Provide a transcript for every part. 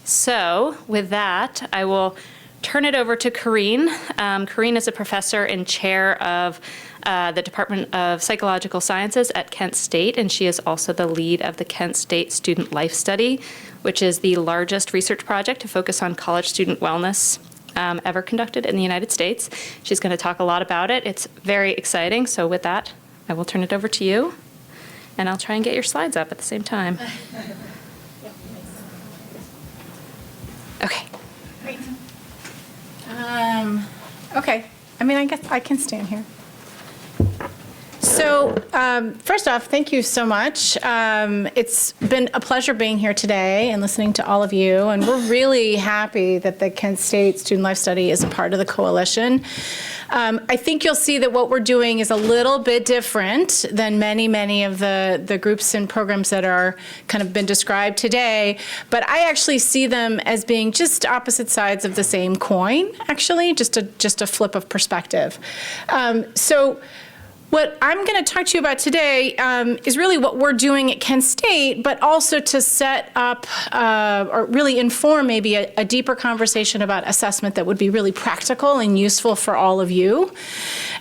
So with that, I will turn it over to Corrine. Corrine is a professor and chair of the Department of Psychological Sciences at Kent State, and she is also the lead of the Kent State Student Life Study, which is the largest research project to focus on college student wellness ever conducted in the United States. She's going to talk a lot about it. It's very exciting. So with that, I will turn it over to you, and I'll try and get your slides up at the same time. Okay. Great. Okay. I mean, I guess I can stand here. So first off, thank you so much. It's been a pleasure being here today and listening to all of you. And we're really happy that the Kent State Student Life Study is a part of the coalition. I think you'll see that what we're doing is a little bit different than many of the groups and programs that are kind of been described today. But I actually see them as being just opposite sides of the same coin, actually, just a flip of perspective. So what I'm going to talk to you about today is really what we're doing at Kent State, but also to set up or really inform maybe a deeper conversation about assessment that would be really practical and useful for all of you.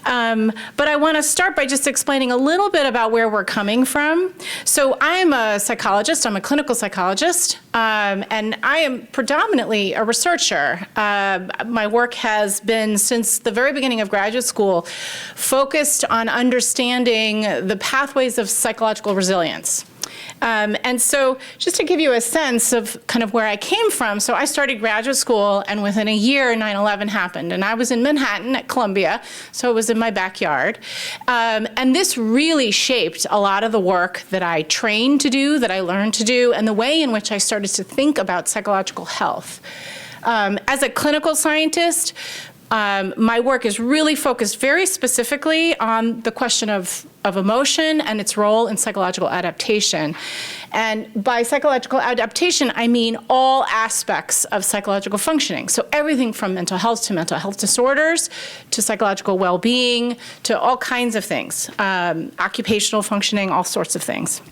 But I want to start by just explaining a little bit about where we're coming from. So I'm a psychologist. I'm a clinical psychologist, and I am predominantly a researcher. My work has been, since the very beginning of graduate school, focused on understanding the pathways of psychological resilience. And so just to give you a sense of kind of where I came from, so I started graduate school, and within a year, 9/11 happened. And I was in Manhattan at Columbia, so it was in my backyard. And this really shaped a lot of the work that I trained to do, that I learned to do, and the way in which I started to think about psychological health. As a clinical scientist, my work is really focused very specifically on the question of emotion and its role in psychological adaptation. And by psychological adaptation, I mean all aspects of psychological functioning. So everything from mental health disorders, to psychological well-being, to all kinds of things, occupational functioning, all sorts of things.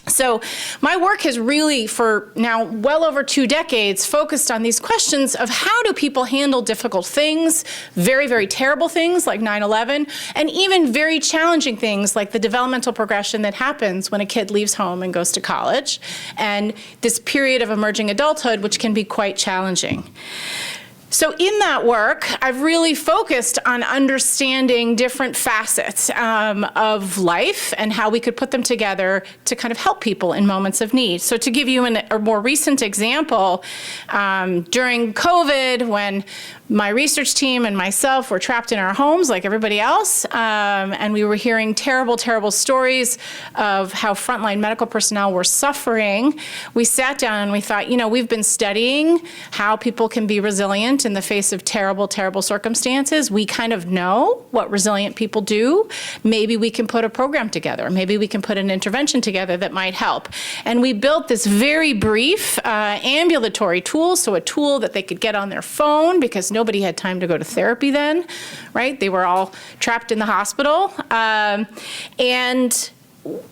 So my work has really, for now well over 2 decades, focused on these questions of how do people handle difficult things, very terrible things like 9/11, and even very challenging things like the developmental progression that happens when a kid leaves home and goes to college, and this period of emerging adulthood, which can be quite challenging. So in that work, I've really focused on understanding different facets of life and how we could put them together to kind of help people in moments of need. So to give you a more recent example, during COVID, when my research team and myself were trapped in our homes like everybody else, and we were hearing terrible stories of how frontline medical personnel were suffering, we sat down and we thought, we've been studying how people can be resilient in the face of terrible circumstances. We kind of know what resilient people do. Maybe we can put a program together. Maybe we can put an intervention together that might help. And we built this very brief ambulatory tool, so a tool that they could get on their phone, because nobody had time to go to therapy then, right? They were all trapped in the hospital. And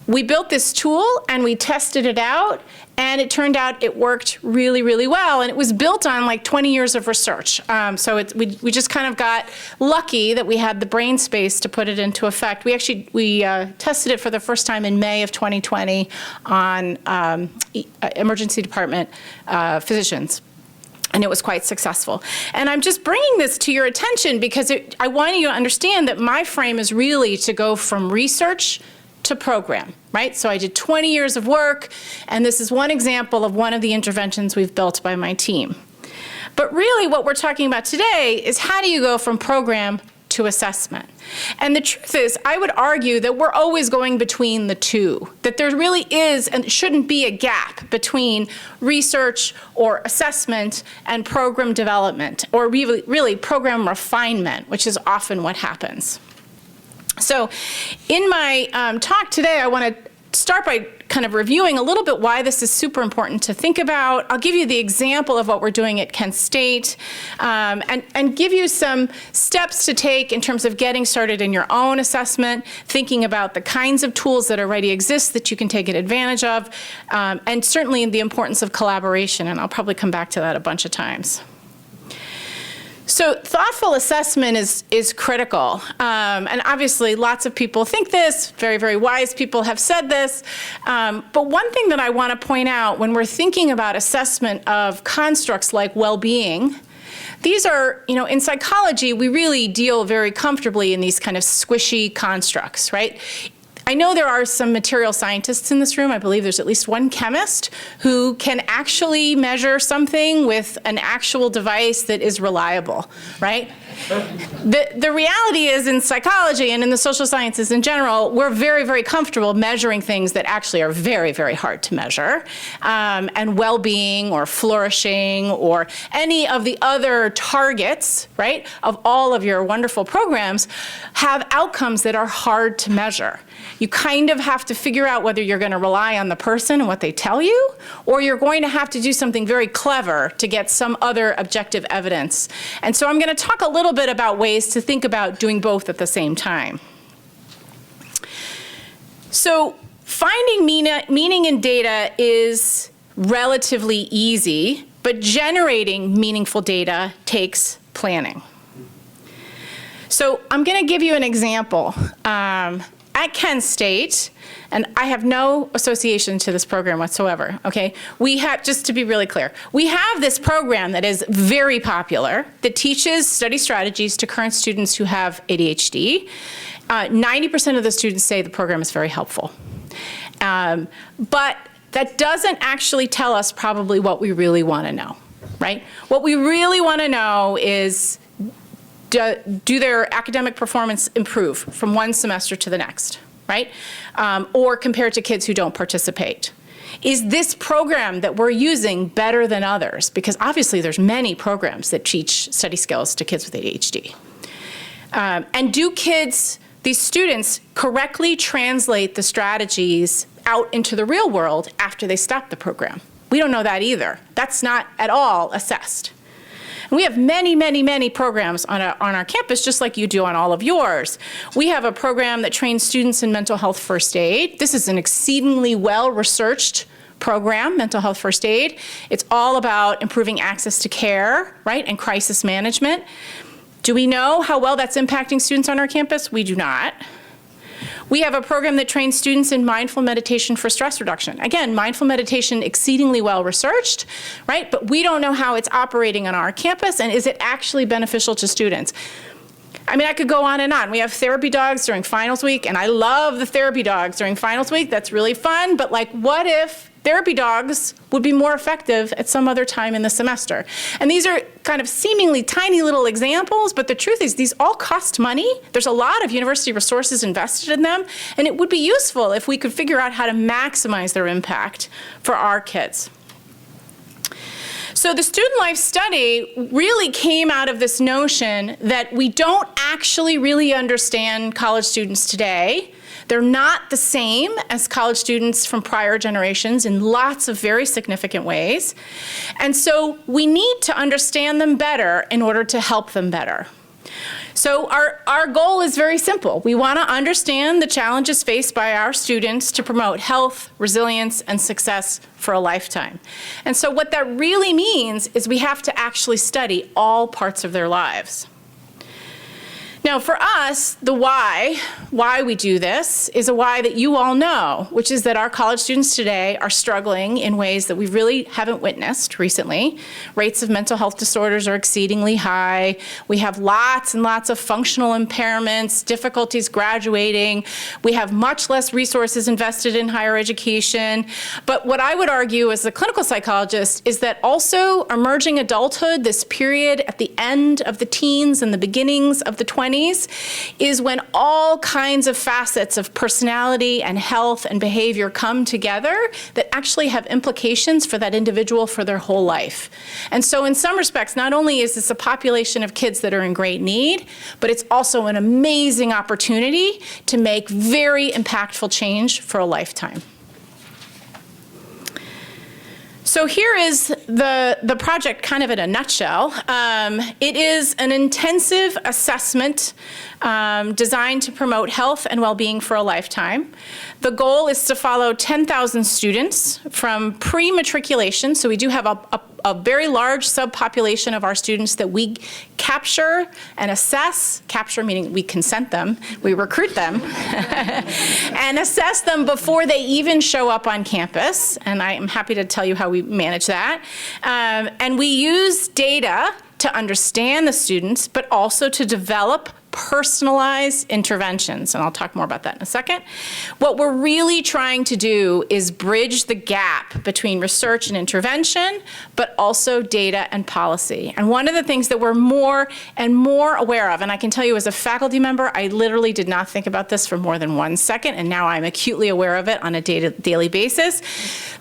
we built this tool and we tested it out, and it turned out it worked really well. And it was built on like 20 years of research. So we just kind of got lucky that we had the brain space to put it into effect. We tested it for the first time in May of 2020 on emergency department physicians. And it was quite successful. And I'm just bringing this to your attention because I want you to understand that my frame is really to go from research to program, right? So I did 20 years of work, and this is one example of one of the interventions we've built by my team. But really what we're talking about today is how do you go from program to assessment? And the truth is, I would argue that we're always going between the two, that there really is and shouldn't be a gap between research or assessment and program development, or really program refinement, which is often what happens. So in my talk today, I want to start by kind of reviewing a little bit why this is super important to think about. I'll give you the example of what we're doing at Kent State, and give you some steps to take in terms of getting started in your own assessment, thinking about the kinds of tools that already exist that you can take advantage of, and certainly the importance of collaboration, and I'll probably come back to that a bunch of times. So thoughtful assessment is critical. And obviously lots of people think this, very, very wise people have said this. But one thing that I want to point out when we're thinking about assessment of constructs like well-being, these are, in psychology, we really deal very comfortably in these kind of squishy constructs, right? I know there are some material scientists in this room. I believe there's at least one chemist who can actually measure something with an actual device that is reliable, right? The reality is in psychology and in the social sciences in general, we're very, very comfortable measuring things that actually are very, very hard to measure. And well-being or flourishing or any of the other targets, right, of all of your wonderful programs have outcomes that are hard to measure. You kind of have to figure out whether you're going to rely on the person and what they tell you, or you're going to have to do something very clever to get some other objective evidence. And so I'm going to talk a little bit about ways to think about doing both at the same time. So finding meaning in data is relatively easy, but generating meaningful data takes planning. So I'm going to give you an example. At Kent State, and I have no association to this program whatsoever, okay? We have, just to be really clear, we have this program that is very popular that teaches study strategies to current students who have ADHD. 90% of the students say the program is very helpful. But that doesn't actually tell us probably what we really want to know, right? What we really want to know is, do their academic performance improve from one semester to the next, right? Or compared to kids who don't participate? Is this program that we're using better than others? Because obviously there's many programs that teach study skills to kids with ADHD. And do kids, these students, correctly translate the strategies out into the real world after they stop the program? We don't know that either. That's not at all assessed. And we have many, many, many programs on our campus, just like you do on all of yours. We have a program that trains students in mental health first aid. This is an exceedingly well-researched program, mental health first aid. It's all about improving access to care, right, and crisis management. Do we know how well that's impacting students on our campus? We do not. We have a program that trains students in mindful meditation for stress reduction. Again, mindful meditation, exceedingly well researched, right? But we don't know how it's operating on our campus, and is it actually beneficial to students? I mean, I could go on and on. We have therapy dogs during finals week, and I love the therapy dogs during finals week. That's really fun, but like, what if therapy dogs would be more effective at some other time in the semester? And these are kind of seemingly tiny little examples, but the truth is these all cost money. There's a lot of university resources invested in them, and it would be useful if we could figure out how to maximize their impact for our kids. So the student life study really came out of this notion that we don't actually really understand college students today. They're not the same as college students from prior generations in lots of very significant ways. And so we need to understand them better in order to help them better. So our goal is very simple. We want to understand the challenges faced by our students to promote health, resilience, and success for a lifetime. And so what that really means is we have to actually study all parts of their lives. Now, for us, the why we do this is a why that you all know, which is that our college students today are struggling in ways that we really haven't witnessed recently. Rates of mental health disorders are exceedingly high. We have lots and lots of functional impairments, difficulties graduating. We have much less resources invested in higher education. But what I would argue as a clinical psychologist is that also emerging adulthood, this period at the end of the teens and the beginnings of the 20s, 20s is when all kinds of facets of personality and health and behavior come together that actually have implications for that individual for their whole life. And so in some respects, not only is this a population of kids that are in great need, but it's also an amazing opportunity to make very impactful change for a lifetime. So here is the project kind of in a nutshell. It is an intensive assessment designed to promote health and well-being for a lifetime. The goal is to follow 10,000 students from pre-matriculation. So we do have a very large subpopulation of our students that we capture and assess, capture meaning we consent them, we recruit them, and assess them before they even show up on campus. And I am happy to tell you how we manage that. And we use data to understand the students, but also to develop personalized interventions, and I'll talk more about that in a second. What we're really trying to do is bridge the gap between research and intervention, but also data and policy. And one of the things that we're more and more aware of, and I can tell you as a faculty member, I literally did not think about this for more than 1 second, and now I'm acutely aware of it on a daily basis.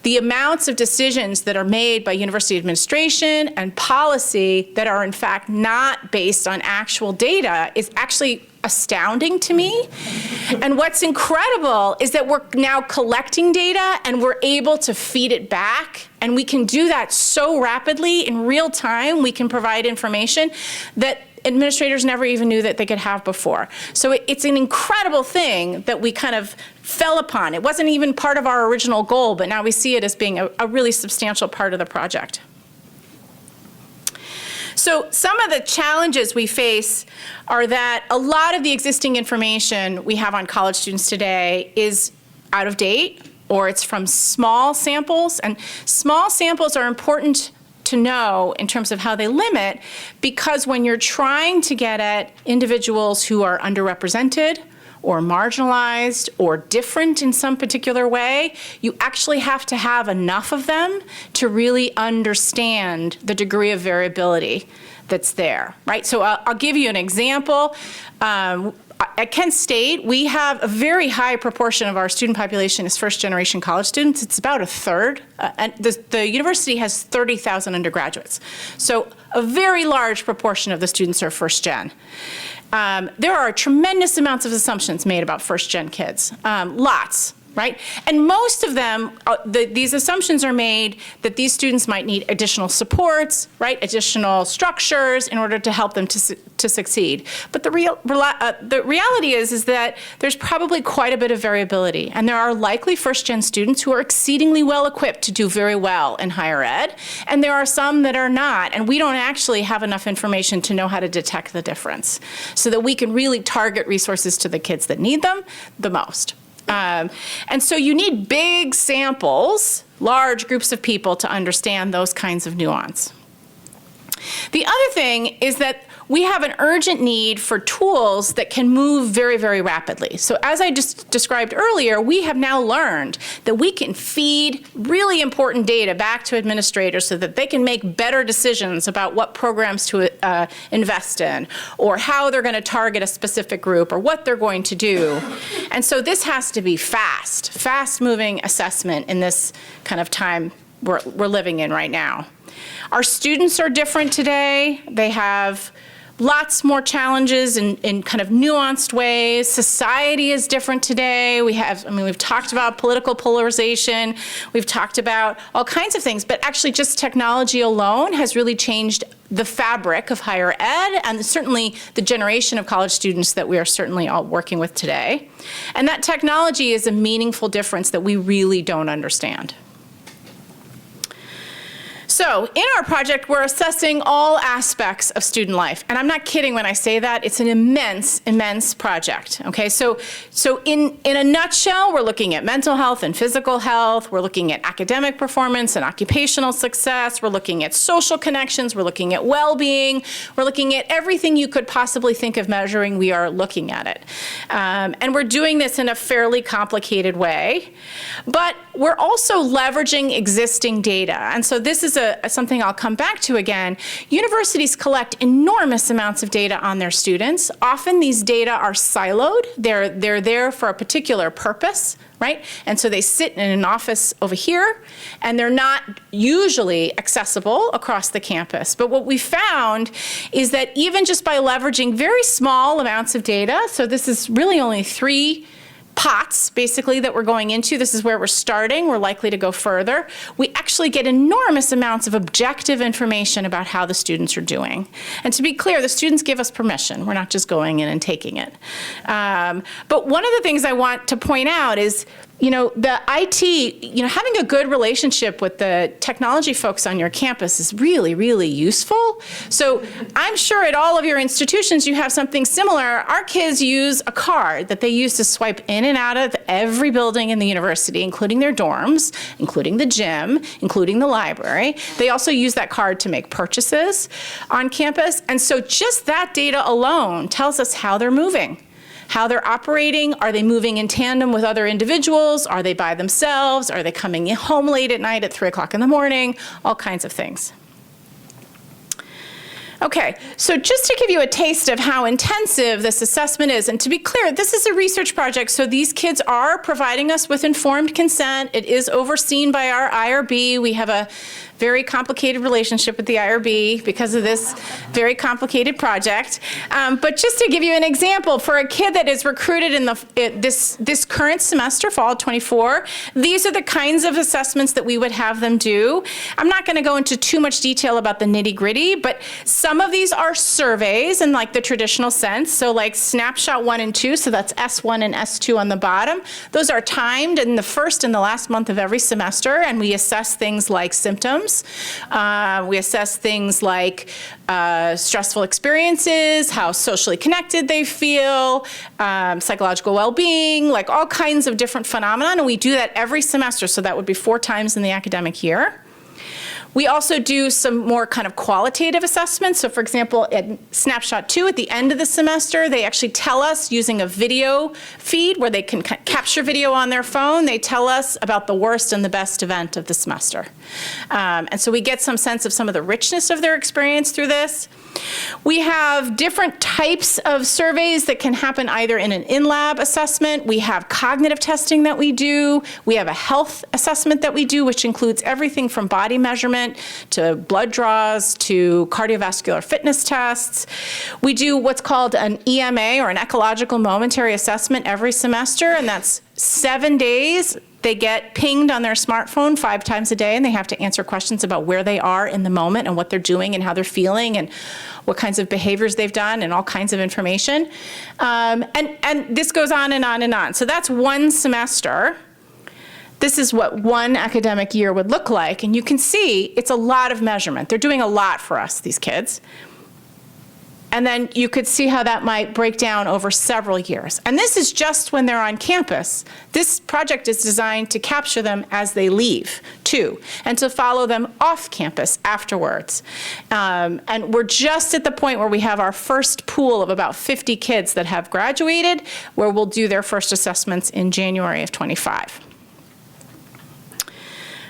The amounts of decisions that are made by university administration and policy that are in fact not based on actual data is actually astounding to me. And what's incredible is that we're now collecting data and we're able to feed it back. And we can do that so rapidly in real time. We can provide information that administrators never even knew that they could have before. So it's an incredible thing that we kind of fell upon. It wasn't even part of our original goal, but now we see it as being a really substantial part of the project. So some of the challenges we face are that a lot of the existing information we have on college students today is out of date, or it's from small samples. And small samples are important to know in terms of how they limit, because when you're trying to get at individuals who are underrepresented or marginalized or different in some particular way, you actually have to have enough of them to really understand the degree of variability that's there, right? So I'll give you an example. At Kent State, we have a very high proportion of our student population is first-generation college students. It's about a third. And the university has 30,000 undergraduates. So a very large proportion of the students are first-gen. There are tremendous amounts of assumptions made about first-gen kids, lots, right? And most of them, these assumptions are made that these students might need additional supports, right? Additional structures in order to help them to succeed. But the reality is that there's probably quite a bit of variability, and there are likely first-gen students who are exceedingly well equipped to do very well in higher ed, and there are some that are not, and we don't actually have enough information to know how to detect the difference so that we can really target resources to the kids that need them the most. And so you need big samples, large groups of people to understand those kinds of nuance. The other thing is that we have an urgent need for tools that can move very, very rapidly. So as I just described earlier, we have now learned that we can feed really important data back to administrators so that they can make better decisions about what programs to invest in, or how they're going to target a specific group, or what they're going to do. And so this has to be fast-moving assessment in this kind of time we're living in right now. Our students are different today. They have lots more challenges in kind of nuanced ways. Society is different today. We've talked about political polarization. We've talked about all kinds of things, but actually just technology alone has really changed the fabric of higher ed, and certainly the generation of college students that we are certainly all working with today. And that technology is a meaningful difference that we really don't understand. So in our project, we're assessing all aspects of student life. And I'm not kidding when I say that. It's an immense, immense project. Okay, so in a nutshell, we're looking at mental health and physical health. We're looking at academic performance and occupational success. We're looking at social connections. We're looking at well-being. We're looking at everything you could possibly think of measuring. We are looking at it. And we're doing this in a fairly complicated way. But we're also leveraging existing data. And so this is something I'll come back to again. Universities collect enormous amounts of data on their students. Often these data are siloed. They're there for a particular purpose, right? And so they sit in an office over here, and they're not usually accessible across the campus. But what we found is that even just by leveraging very small amounts of data, so this is really only 3 pots, basically, that we're going into. This is where we're starting. We're likely to go further. We actually get enormous amounts of objective information about how the students are doing. And to be clear, the students give us permission. We're not just going in and taking it. But one of the things I want to point out is, the IT, having a good relationship with the technology folks on your campus is really, really useful. So I'm sure at all of your institutions you have something similar. Our kids use a card that they use to swipe in and out of every building in the university, including their dorms, including the gym, including the library. They also use that card to make purchases on campus. And so just that data alone tells us how they're moving. How they're operating. Are they moving in tandem with other individuals? Are they by themselves? Are they coming home late at night at 3 o'clock in the morning? All kinds of things. Okay, so just to give you a taste of how intensive this assessment is, and to be clear, this is a research project, so these kids are providing us with informed consent. It is overseen by our IRB. We have a very complicated relationship with the IRB because of this very complicated project. But just to give you an example, for a kid that is recruited in this current semester, fall 24, these are the kinds of assessments that we would have them do. I'm not going to go into too much detail about the nitty-gritty, but some of these are surveys in like the traditional sense. So like snapshot 1 and 2, so that's S1 and S2 on the bottom. Those are timed in the first and the last month of every semester, and we assess things like symptoms. We assess things like stressful experiences, how socially connected they feel, psychological well-being, like all kinds of different phenomena, and we do that every semester, so that would be 4 times in the academic year. We also do some more kind of qualitative assessments. So for example, at Snapshot 2, at the end of the semester, they actually tell us using a video feed where they can capture video on their phone. They tell us about the worst and the best event of the semester. And so we get some sense of some of the richness of their experience through this. We have different types of surveys that can happen either in an in-lab assessment. We have cognitive testing that we do. We have a health assessment that we do, which includes everything from body measurement to blood draws to cardiovascular fitness tests. We do what's called an EMA, or an ecological momentary assessment, every semester, and that's 7 days. They get pinged on their smartphone 5 times a day, and they have to answer questions about where they are in the moment and what they're doing and how they're feeling and what kinds of behaviors they've done and all kinds of information. And this goes on and on and on. So that's 1 semester. This is what 1 academic year would look like. And you can see it's a lot of measurement. They're doing a lot for us, these kids. And then you could see how that might break down over several years. And this is just when they're on campus. This project is designed to capture them as they leave, too, and to follow them off campus afterwards. And we're just at the point where we have our first pool of about 50 kids that have graduated, where we'll do their first assessments in January of 25.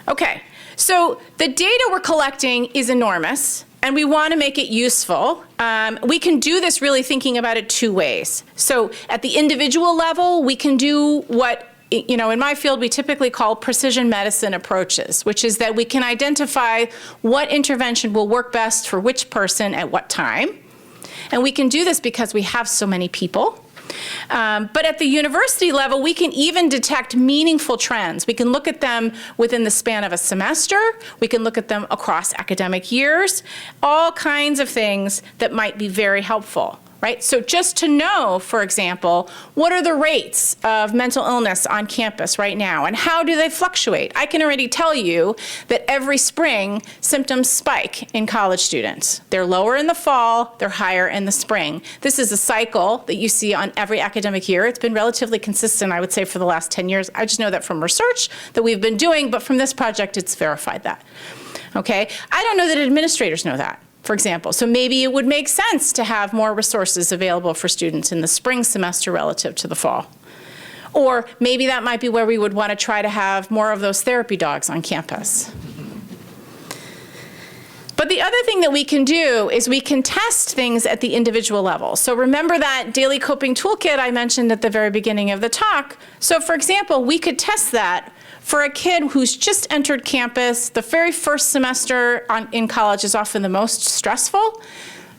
Okay, so the data we're collecting is enormous, and we want to make it useful. We can do this really thinking about it 2 ways. So at the individual level, we can do what, in my field, we typically call precision medicine approaches, which is that we can identify what intervention will work best for which person at what time. And we can do this because we have so many people. But at the university level, we can even detect meaningful trends. We can look at them within the span of a semester. We can look at them across academic years, all kinds of things that might be very helpful. Right? So just to know, for example, what are the rates of mental illness on campus right now, and how do they fluctuate? I can already tell you that every spring, symptoms spike in college students. They're lower in the fall, they're higher in the spring. This is a cycle that you see on every academic year. It's been relatively consistent, I would say, for the last 10 years. I just know that from research that we've been doing, but from this project, it's verified that. Okay? I don't know that administrators know that, for example. So maybe it would make sense to have more resources available for students in the spring semester relative to the fall. Or maybe that might be where we would want to try to have more of those therapy dogs on campus. But the other thing that we can do is we can test things at the individual level. So remember that daily coping toolkit I mentioned at the very beginning of the talk. So for example, we could test that for a kid who's just entered campus. The very first semester in college is often the most stressful,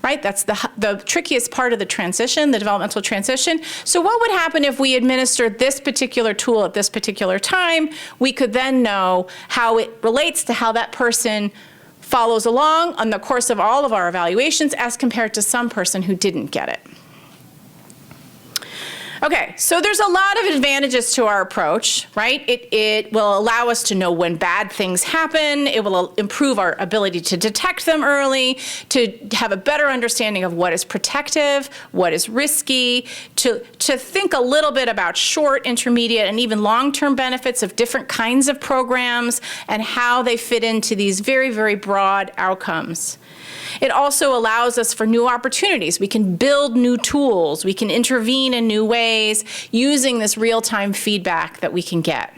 right? That's the trickiest part of the transition, the developmental transition. So what would happen if we administered this particular tool at this particular time? We could then know how it relates to how that person follows along on the course of all of our evaluations as compared to some person who didn't get it. Okay, so there's a lot of advantages to our approach, right? It will allow us to know when bad things happen. It will improve our ability to detect them early, to have a better understanding of what is protective, what is risky, to think a little bit about short, intermediate, and even long-term benefits of different kinds of programs and how they fit into these very, very broad outcomes. It also allows us for new opportunities. We can build new tools. We can intervene in new ways using this real-time feedback that we can get.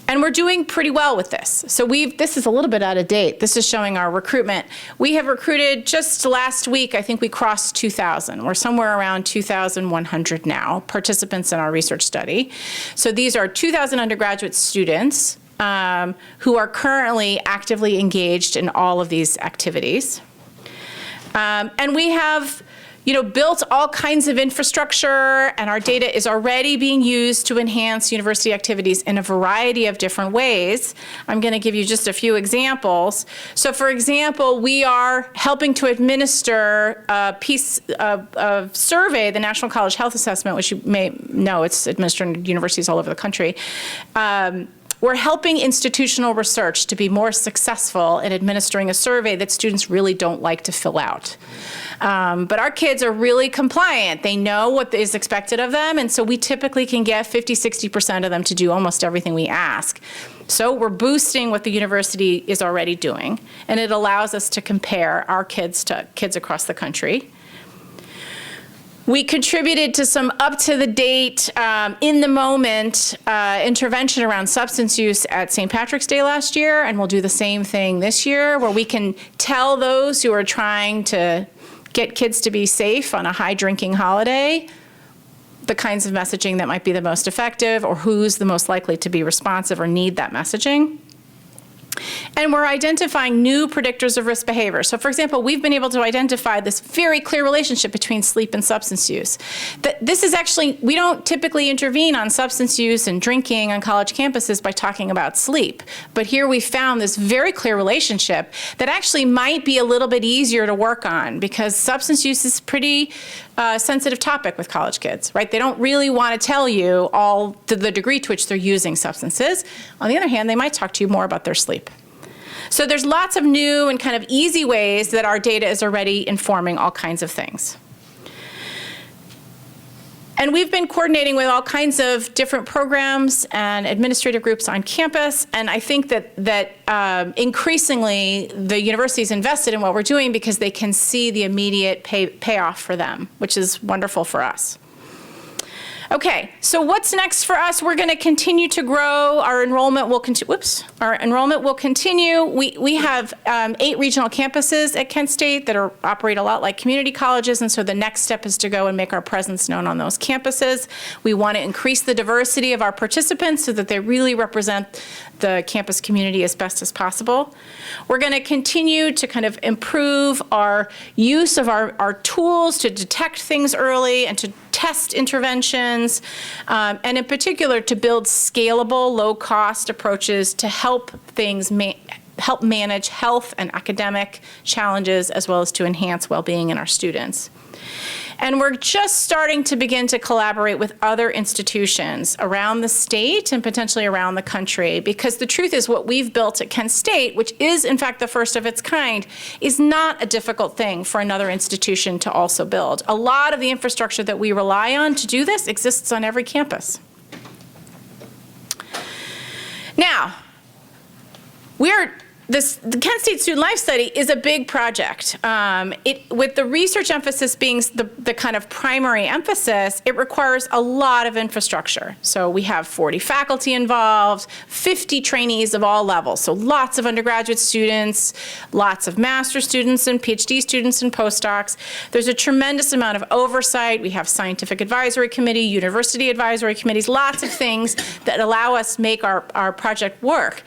And we're doing pretty well with this. So this is a little bit out of date. This is showing our recruitment. We have recruited just last week, I think we crossed 2,000. We're somewhere around 2,100 now, participants in our research study. So these are 2,000 undergraduate students who are currently actively engaged in all of these activities. And we have built all kinds of infrastructure, and our data is already being used to enhance university activities in a variety of different ways. I'm going to give you just a few examples. So for example, we are helping to administer a piece of survey, the National College Health Assessment, which you may know, it's administered in universities all over the country. We're helping institutional research to be more successful in administering a survey that students really don't like to fill out. But our kids are really compliant. They know what is expected of them, and so we typically can get 50–60% of them to do almost everything we ask. So we're boosting what the university is already doing, and it allows us to compare our kids to kids across the country. We contributed to some up-to-the-date, in-the-moment intervention around substance use at St. Patrick's Day last year, and we'll do the same thing this year, where we can tell those who are trying to get kids to be safe on a high-drinking holiday the kinds of messaging that might be the most effective, or who's the most likely to be responsive or need that messaging. And we're identifying new predictors of risk behavior. So for example, we've been able to identify this very clear relationship between sleep and substance use. This is actually, we don't typically intervene on substance use and drinking on college campuses by talking about sleep. But here we found this very clear relationship that actually might be a little bit easier to work on, because substance use is a pretty sensitive topic with college kids, right? They don't really want to tell you all to the degree to which they're using substances. On the other hand, they might talk to you more about their sleep. So there's lots of new and kind of easy ways that our data is already informing all kinds of things. And we've been coordinating with all kinds of different programs and administrative groups on campus, and I think that increasingly the university is invested in what we're doing because they can see the immediate payoff for them, which is wonderful for us. Okay, so what's next for us? We're going to continue to grow. Our enrollment will continue. Our enrollment will continue. We have 8 regional campuses at Kent State that operate a lot like community colleges, and so the next step is to go and make our presence known on those campuses. We want to increase the diversity of our participants so that they really represent the campus community as best as possible. We're going to continue to kind of improve our use of our tools to detect things early and to test interventions, and in particular to build scalable, low-cost approaches to help manage health and academic challenges, as well as to enhance well-being in our students. And we're just starting to begin to collaborate with other institutions around the state and potentially around the country, because the truth is what we've built at Kent State, which is in fact the first of its kind, is not a difficult thing for another institution to also build. A lot of the infrastructure that we rely on to do this exists on every campus. Now, we're the Kent State Student Life Study is a big project. With the research emphasis being the kind of primary emphasis, it requires a lot of infrastructure. So we have 40 faculty involved, 50 trainees of all levels. So lots of undergraduate students, lots of master's students and PhD students and postdocs. There's a tremendous amount of oversight. We have scientific advisory committee, university advisory committees, lots of things that allow us to make our project work.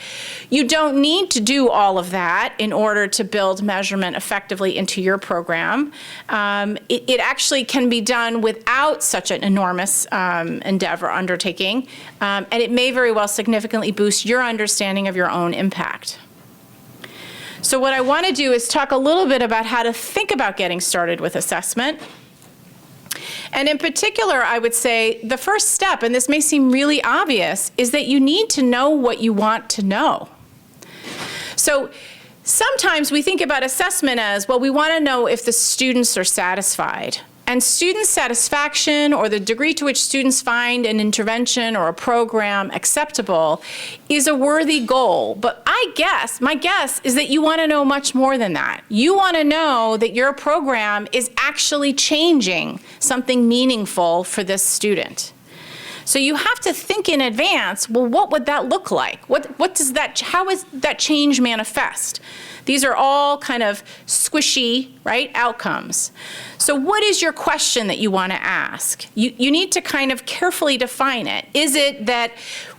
You don't need to do all of that in order to build measurement effectively into your program. It actually can be done without such an enormous endeavor undertaking, and it may very well significantly boost your understanding of your own impact. So what I want to do is talk a little bit about how to think about getting started with assessment. And in particular, I would say the first step, and this may seem really obvious, is that you need to know what you want to know. So sometimes we think about assessment as, well, we want to know if the students are satisfied. And student satisfaction, or the degree to which students find an intervention or a program acceptable, is a worthy goal. But my guess is that you want to know much more than that. You want to know that your program is actually changing something meaningful for this student. So you have to think in advance, well, what would that look like? How is that change manifest? These are all kind of squishy, right, outcomes. So what is your question that you want to ask? You need to kind of carefully define it. Is it that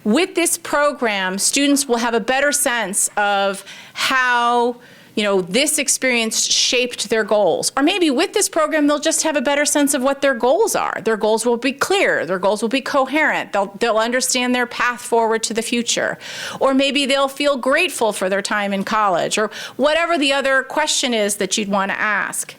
with this program, students will have a better sense of how this experience shaped their goals? Or maybe with this program, they'll just have a better sense of what their goals are. Their goals will be clear. Their goals will be coherent. They'll understand their path forward to the future. Or maybe they'll feel grateful for their time in college, or whatever the other question is that you'd want to ask.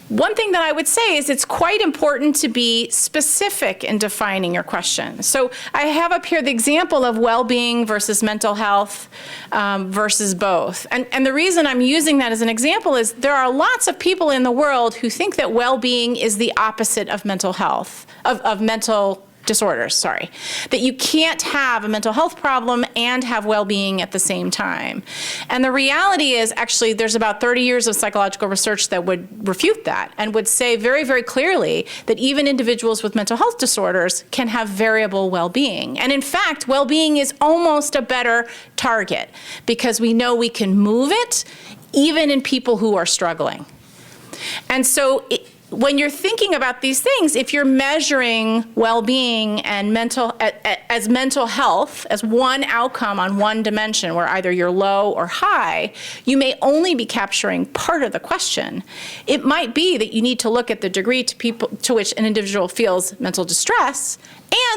One thing that I would say is it's quite important to be specific in defining your question. So I have up here the example of well-being versus mental health versus both. And the reason I'm using that as an example is there are lots of people in the world who think that well-being is the opposite of mental health, of mental disorders, that you can't have a mental health problem and have well-being at the same time. And the reality is, actually, there's about 30 years of psychological research that would refute that and would say very, very clearly that even individuals with mental health disorders can have variable well-being. And in fact, well-being is almost a better target because we know we can move it even in people who are struggling. And so when you're thinking about these things, if you're measuring well-being and mental health as one outcome on one dimension where either you're low or high, you may only be capturing part of the question. It might be that you need to look at the degree to which an individual feels mental distress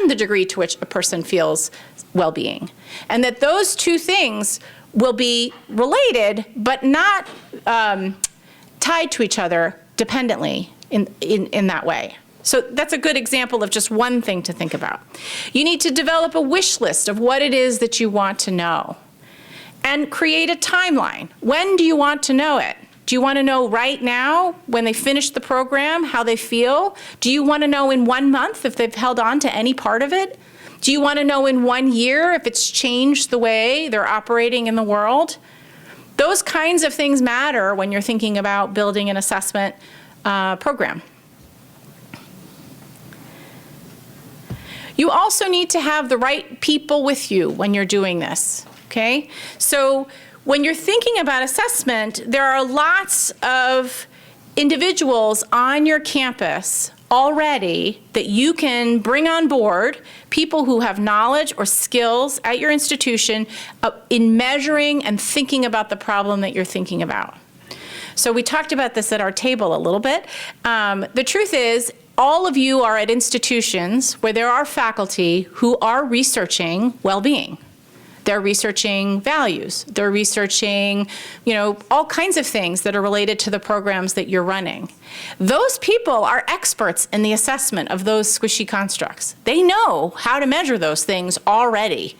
and the degree to which a person feels well-being. And that those two things will be related but not tied to each other dependently in that way. So that's a good example of just one thing to think about. You need to develop a wish list of what it is that you want to know and create a timeline. When do you want to know it? Do you want to know right now when they finish the program how they feel? Do you want to know in 1 month if they've held on to any part of it? Do you want to know in 1 year if it's changed the way they're operating in the world? Those kinds of things matter when you're thinking about building an assessment program. You also need to have the right people with you when you're doing this, okay? So when you're thinking about assessment, there are lots of individuals on your campus already that you can bring on board, people who have knowledge or skills at your institution in measuring and thinking about the problem that you're thinking about. So we talked about this at our table a little bit. The truth is, all of you are at institutions where there are faculty who are researching well-being. They're researching values. They're researching, all kinds of things that are related to the programs that you're running. Those people are experts in the assessment of those squishy constructs. They know how to measure those things already.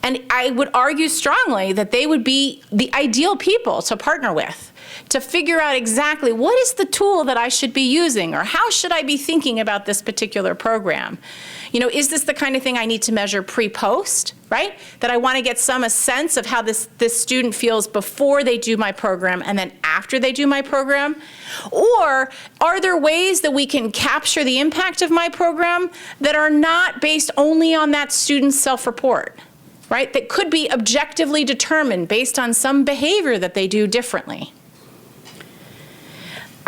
And I would argue strongly that they would be the ideal people to partner with, to figure out exactly what is the tool that I should be using, or how should I be thinking about this particular program. Is this the kind of thing I need to measure pre-post? right? That I want to get a sense of how this student feels before they do my program and then after they do my program? Or are there ways that we can capture the impact of my program that are not based only on that student's self-report, right? That could be objectively determined based on some behavior that they do differently.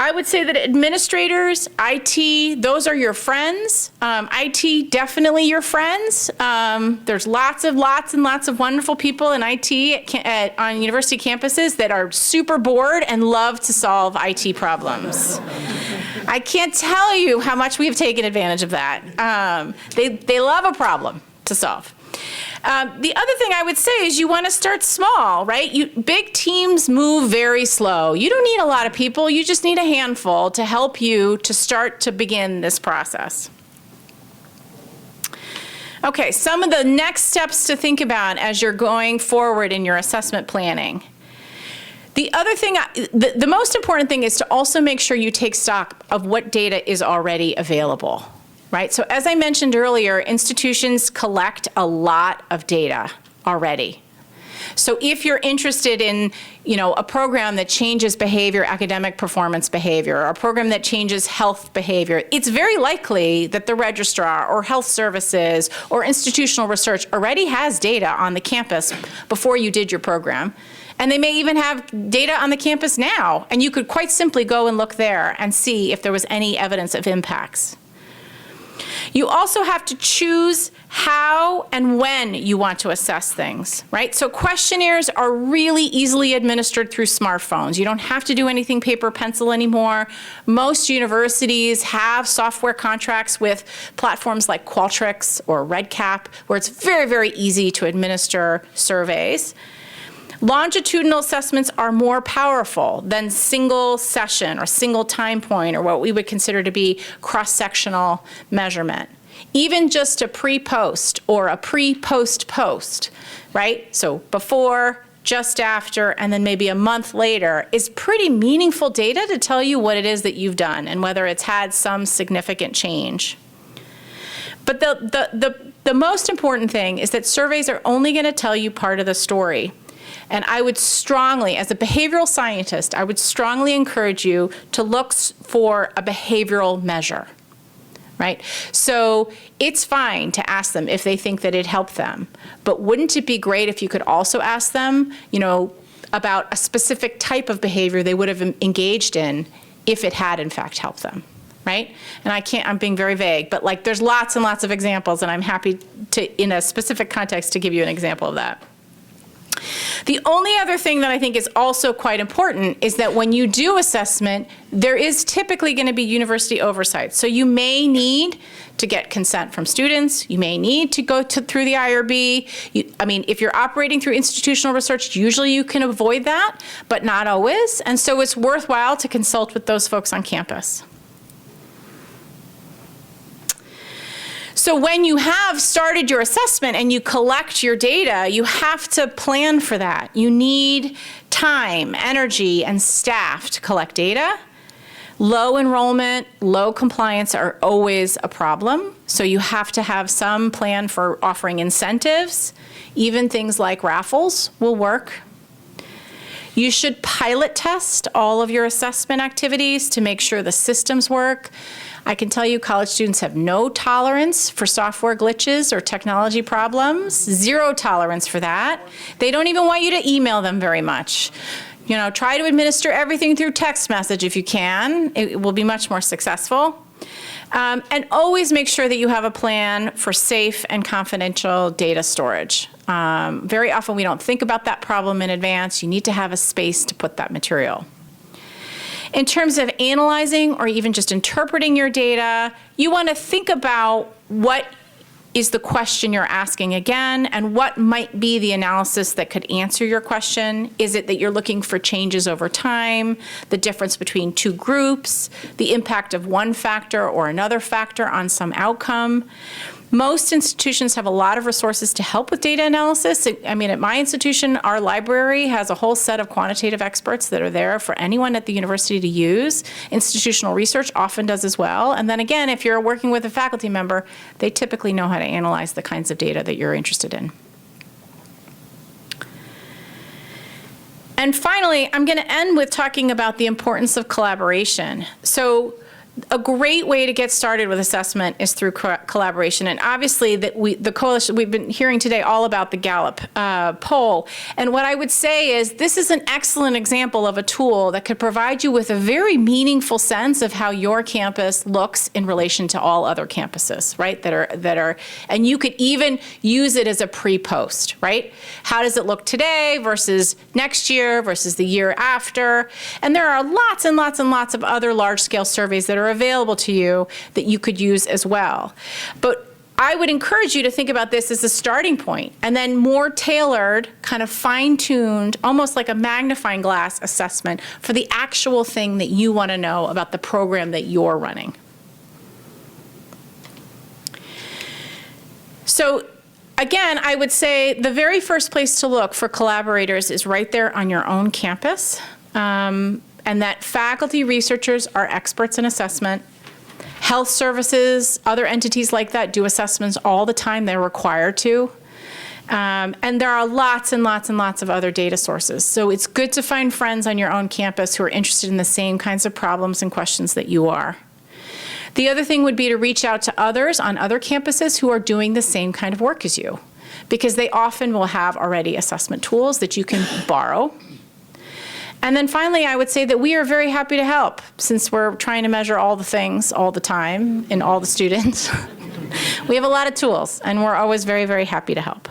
I would say that administrators, IT, those are your friends. IT, definitely your friends. There's lots and lots of wonderful people in IT on university campuses that are super bored and love to solve IT problems. I can't tell you how much we've taken advantage of that. They love a problem to solve. The other thing I would say is you want to start small, right? Big teams move very slow. You don't need a lot of people. You just need a handful to help you to start to begin this process. Okay, some of the next steps to think about as you're going forward in your assessment planning. The other thing, the most important thing is to also make sure you take stock of what data is already available. Right? So as I mentioned earlier, institutions collect a lot of data already. So if you're interested in, a program that changes behavior, academic performance behavior, or a program that changes health behavior, it's very likely that the registrar or health services or institutional research already has data on the campus before you did your program. And they may even have data on the campus now, and you could quite simply go and look there and see if there was any evidence of impacts. You also have to choose how and when you want to assess things, right? So questionnaires are really easily administered through smartphones. You don't have to do anything paper pencil anymore. Most universities have software contracts with platforms like Qualtrics or REDCap, where it's very, very easy to administer surveys. Longitudinal assessments are more powerful than single session or single time point or what we would consider to be cross-sectional measurement. Even just a pre-post or a pre-post-post, right? So before, just after, and then maybe a month later is pretty meaningful data to tell you what it is that you've done and whether it's had some significant change. But the most important thing is that surveys are only going to tell you part of the story. And I would strongly, as a behavioral scientist, I would strongly encourage you to look for a behavioral measure, right? So it's fine to ask them if they think that it helped them, but wouldn't it be great if you could also ask them, about a specific type of behavior they would have engaged in if it had in fact helped them, right? And I'm being very vague, but there's lots and lots of examples, and I'm happy to, in a specific context, to give you an example of that. The only other thing that I think is also quite important is that when you do assessment, there is typically going to be university oversight. So you may need to get consent from students. You may need to go through the IRB. If you're operating through institutional research, usually you can avoid that, but not always. And so it's worthwhile to consult with those folks on campus. So when you have started your assessment and you collect your data, you have to plan for that. You need time, energy, and staff to collect data. Low enrollment, low compliance are always a problem. So you have to have some plan for offering incentives. Even things like raffles will work. You should pilot test all of your assessment activities to make sure the systems work. I can tell you college students have no tolerance for software glitches or technology problems, zero tolerance for that. They don't even want you to email them very much. Try to administer everything through text message if you can. It will be much more successful. And always make sure that you have a plan for safe and confidential data storage. Very often we don't think about that problem in advance. You need to have a space to put that material. In terms of analyzing or even just interpreting your data, you want to think about what is the question you're asking again, and what might be the analysis that could answer your question. Is it that you're looking for changes over time, the difference between two groups, the impact of one factor or another factor on some outcome? Most institutions have a lot of resources to help with data analysis. At my institution, our library has a whole set of quantitative experts that are there for anyone at the university to use. Institutional research often does as well. And then again, if you're working with a faculty member, they typically know how to analyze the kinds of data that you're interested in. And finally, I'm going to end with talking about the importance of collaboration. So a great way to get started with assessment is through collaboration. And obviously, the coalition, we've been hearing today all about the Gallup poll. And what I would say is this is an excellent example of a tool that could provide you with a very meaningful sense of how your campus looks in relation to all other campuses, right? That are, and you could even use it as a pre-post, right? How does it look today versus next year versus the year after? And there are lots and lots and lots of other large-scale surveys that are available to you that you could use as well. But I would encourage you to think about this as a starting point, and then more tailored, kind of fine-tuned, almost like a magnifying glass assessment for the actual thing that you want to know about the program that you're running. So again, I would say the very first place to look for collaborators is right there on your own campus. And that faculty researchers are experts in assessment. Health services, other entities like that do assessments all the time. They're required to. And there are lots and lots and lots of other data sources. So it's good to find friends on your own campus who are interested in the same kinds of problems and questions that you are. The other thing would be to reach out to others on other campuses who are doing the same kind of work as you, because they often will have already assessment tools that you can borrow. And then finally, I would say that we are very happy to help, since we're trying to measure all the things all the time in all the students. We have a lot of tools, and we're always very, very happy to help.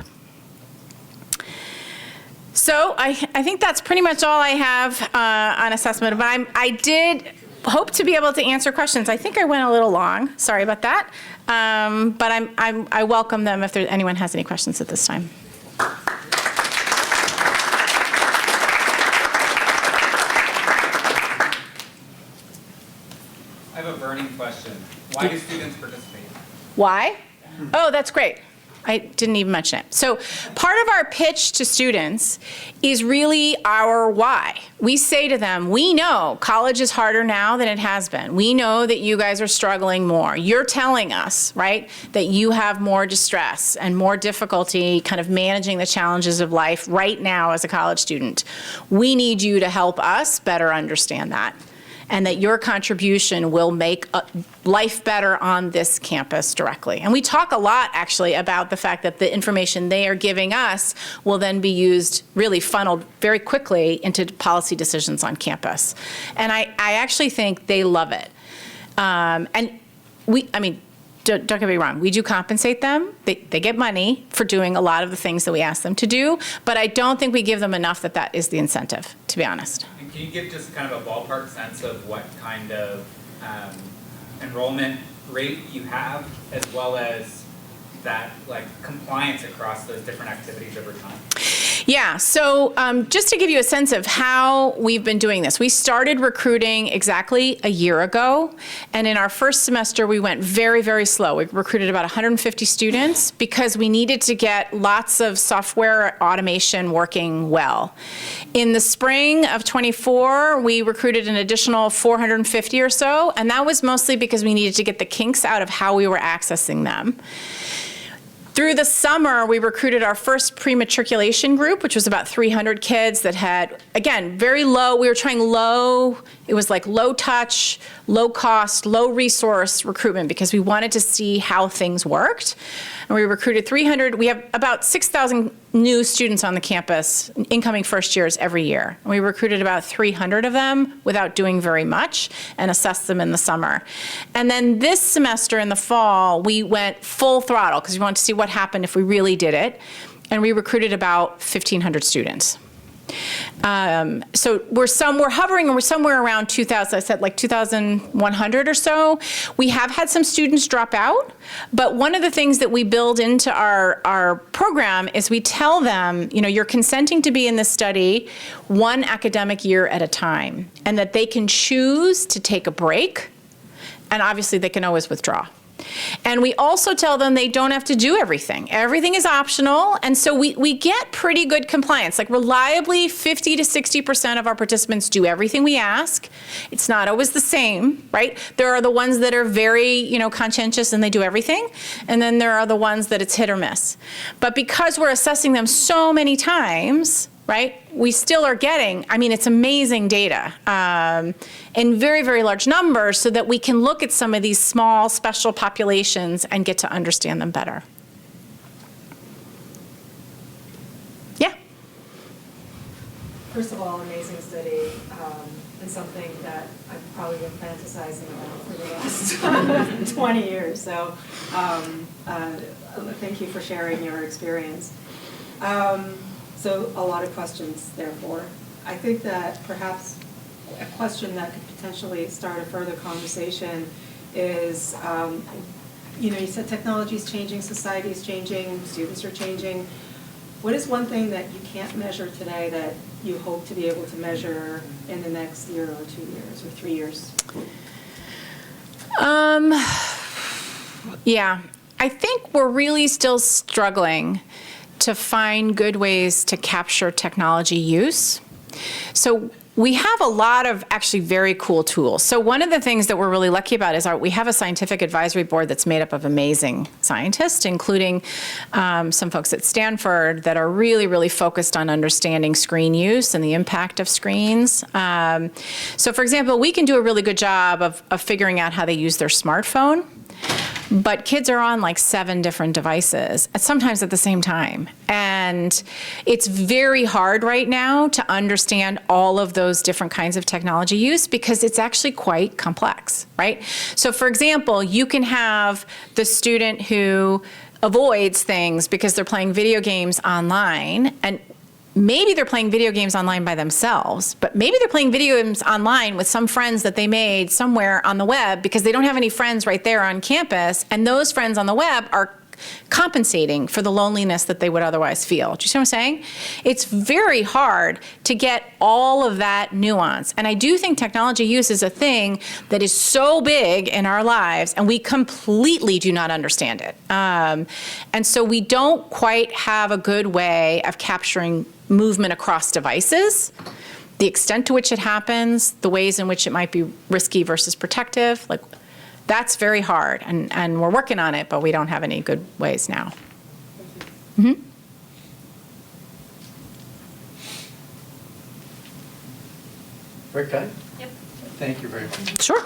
So I think that's pretty much all I have on assessment, but I did hope to be able to answer questions. I think I went a little long, sorry about that, but I welcome them if anyone has any questions at this time. I have a burning question. Why do students participate? Why? Oh, that's great. I didn't even mention it. So part of our pitch to students is really our why. We say to them, we know college is harder now than it has been. We know that you guys are struggling more. You're telling us, right, that you have more distress and more difficulty kind of managing the challenges of life right now as a college student. We need you to help us better understand that, and that your contribution will make life better on this campus directly. And we talk a lot, actually, about the fact that the information they are giving us will then be used, really funneled very quickly into policy decisions on campus. And I actually think they love it. Don't get me wrong, we do compensate them. They get money for doing a lot of the things that we ask them to do, but I don't think we give them enough that is the incentive, to be honest. And can you give just kind of a ballpark sense of what kind of enrollment rate you have, as well as that compliance across those different activities over time? Yeah, so just to give you a sense of how we've been doing this, we started recruiting exactly a year ago, and in our first semester we went very, very slow. We recruited about 150 students because we needed to get lots of software automation working well. In the spring of '24, we recruited an additional 450 or so, and that was mostly because we needed to get the kinks out of how we were accessing them. Through the summer, we recruited our first pre-matriculation group, which was about 300 kids that had, again, very low. We were trying low. It was like low touch, low cost, low resource recruitment because we wanted to see how things worked. And we recruited 300. We have about 6,000 new students on the campus, incoming first years every year. And we recruited about 300 of them without doing very much and assessed them in the summer. And then this semester in the fall, we went full throttle because we wanted to see what happened if we really did it. And we recruited about 1,500 students. So we're hovering, and we're somewhere around 2,000, I said like 2,100 or so. We have had some students drop out, but one of the things that we build into our program is we tell them, you're consenting to be in this study one academic year at a time, and that they can choose to take a break, and obviously they can always withdraw. And we also tell them they don't have to do everything. Everything is optional, and so we get pretty good compliance. Like reliably, 50 to 60% of our participants do everything we ask. It's not always the same, right? There are the ones that are very, conscientious and they do everything, and then there are the ones that it's hit or miss. But because we're assessing them so many times, right? We still are getting, I mean, it's amazing data in very, very large numbers so that we can look at some of these small special populations and get to understand them better. Yeah. First of all, amazing study, and something that I've probably been fantasizing about for the last 20 years. So thank you for sharing your experience. So a lot of questions, therefore. I think that perhaps a question that could potentially start a further conversation is, you said technology is changing, society is changing, students are changing. What is one thing that you can't measure today that you hope to be able to measure in the next year or 2 years or 3 years? Yeah, I think we're really still struggling to find good ways to capture technology use. So we have a lot of actually very cool tools. So one of the things that we're really lucky about is we have a scientific advisory board that's made up of amazing scientists, including some folks at Stanford that are really, really focused on understanding screen use and the impact of screens. So for example, we can do a really good job of figuring out how they use their smartphone. But kids are on like 7 different devices, sometimes at the same time. And it's very hard right now to understand all of those different kinds of technology use because it's actually quite complex, right? So for example, you can have the student who avoids things because they're playing video games online, and maybe they're playing video games online by themselves, but maybe they're playing video games online with some friends that they made somewhere on the web because they don't have any friends right there on campus, and those friends on the web are compensating for the loneliness that they would otherwise feel. Do you see what I'm saying? It's very hard to get all of that nuance. And I do think technology use is a thing that is so big in our lives, and we completely do not understand it. And so we don't quite have a good way of capturing movement across devices, the extent to which it happens, the ways in which it might be risky versus protective. Like, that's very hard, and we're working on it, but we don't have any good ways now. Mm-hmm. We're done? Yep. Thank you very much. Sure.